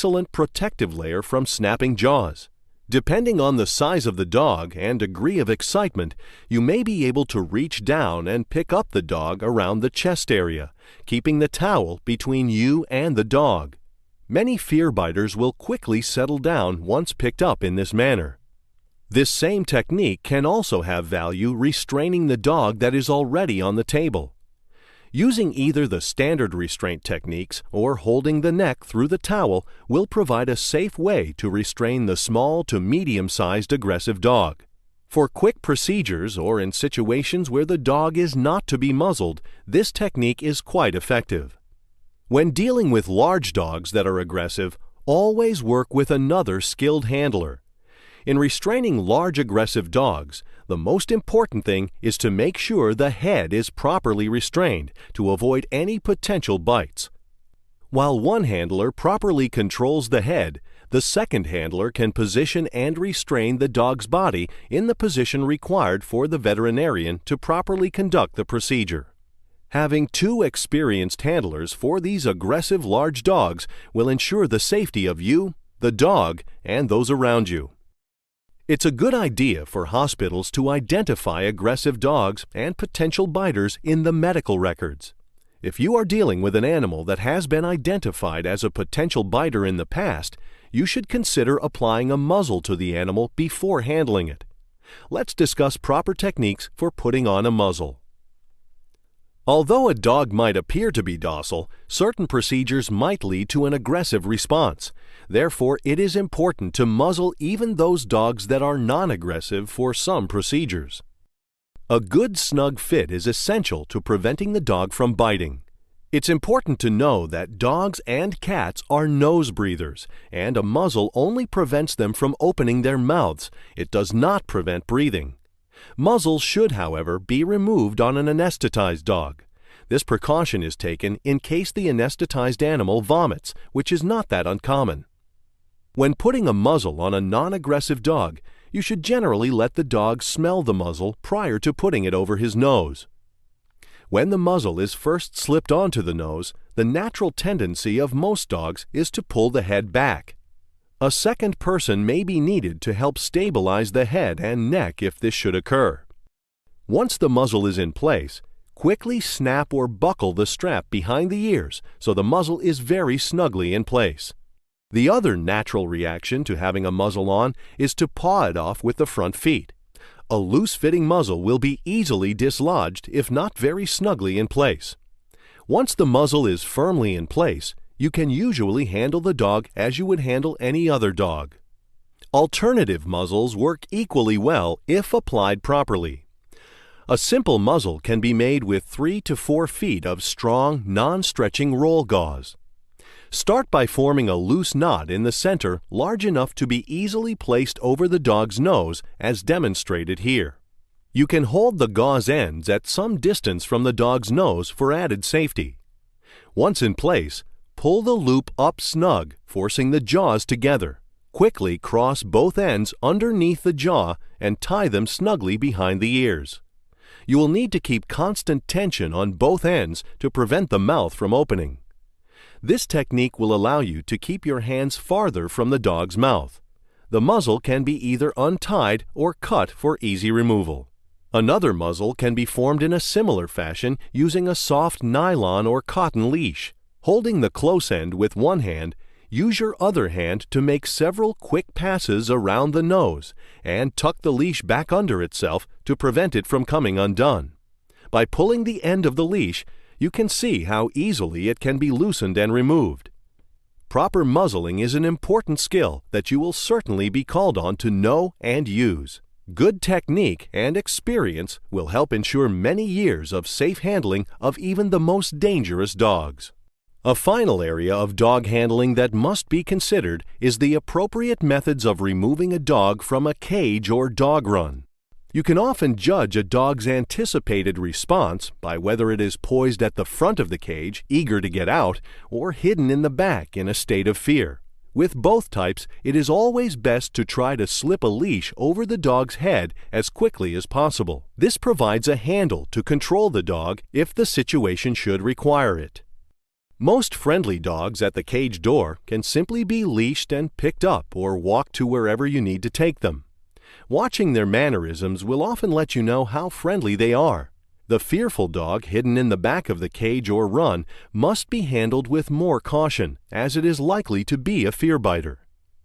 excellent protective layer from snapping jaws. Depending on the size of the dog and degree of excitement, you may be able to reach down and pick up the dog around the chest area, keeping the towel between you and the dog. Many fear biters will quickly settle down once picked up in this manner. This same technique can also have value restraining the dog that is already on the table. Using either the standard restraint techniques or holding the neck through the towel will provide a safe way to restrain the small to medium-sized aggressive dog. For quick procedures or in situations where the dog is not to be muzzled, this technique is quite effective. When dealing with large dogs that are aggressive, always work with another skilled handler. In restraining large aggressive dogs, the most important thing is to make sure the head is properly restrained to avoid any potential bites. While one handler properly controls the head, the second handler can position and restrain the dog's body in the position required for the veterinarian to properly conduct the procedure. Having two experienced handlers for these aggressive large dogs will ensure the safety of you, the dog, and those around you. It's a good idea for hospitals to identify aggressive dogs and potential biters in the medical records. If you are dealing with an animal that has been identified as a potential biter in the past, you should consider applying a muzzle to the animal before handling it. Let's discuss proper techniques for putting on a muzzle. Although a dog might appear to be docile, certain procedures might lead to an aggressive response. Therefore, it is important to muzzle even those dogs that are non-aggressive for some procedures. A good snug fit is essential to preventing the dog from biting. It's important to know that dogs and cats are nose breathers, and a muzzle only prevents them from opening their mouths. It does not prevent breathing. Muzzles should, however, be removed on an anesthetized dog. This precaution is taken in case the anesthetized animal vomits, which is not that uncommon. When putting a muzzle on a non-aggressive dog, you should generally let the dog smell the muzzle prior to putting it over his nose. When the muzzle is first slipped onto the nose, the natural tendency of most dogs is to pull the head back. A second person may be needed to help stabilize the head and neck if this should occur. Once the muzzle is in place, quickly snap or buckle the strap behind the ears so the muzzle is very snugly in place. The other natural reaction to having a muzzle on is to paw it off with the front feet. A loose-fitting muzzle will be easily dislodged if not very snugly in place. Once the muzzle is firmly in place, you can usually handle the dog as you would handle any other dog. Alternative muzzles work equally well if applied properly. A simple muzzle can be made with 3 to 4 feet of strong, non-stretching roll gauze. Start by forming a loose knot in the center large enough to be easily placed over the dog's nose as demonstrated here. You can hold the gauze ends at some distance from the dog's nose for added safety. Once in place, pull the loop up snug, forcing the jaws together. Quickly cross both ends underneath the jaw and tie them snugly behind the ears. You will need to keep constant tension on both ends to prevent the mouth from opening. This technique will allow you to keep your hands farther from the dog's mouth. The muzzle can be either untied or cut for easy removal. Another muzzle can be formed in a similar fashion using a soft nylon or cotton leash. Holding the close end with one hand, use your other hand to make several quick passes around the nose and tuck the leash back under itself to prevent it from coming undone. By pulling the end of the leash, you can see how easily it can be loosened and removed. Proper muzzling is an important skill that you will certainly be called on to know and use. Good technique and experience will help ensure many years of safe handling of even the most dangerous dogs. A final area of dog handling that must be considered is the appropriate methods of removing a dog from a cage or dog run. You can often judge a dog's anticipated response by whether it is poised at the front of the cage, eager to get out, or hidden in the back in a state of fear. With both types, it is always best to try to slip a leash over the dog's head as quickly as possible. This provides a handle to control the dog if the situation should require it. Most friendly dogs at the cage door can simply be leashed and picked up or walked to wherever you need to take them. Watching their mannerisms will often let you know how friendly they are. The fearful dog hidden in the back of the cage or run must be handled with more caution, as it is likely to be a fear biter.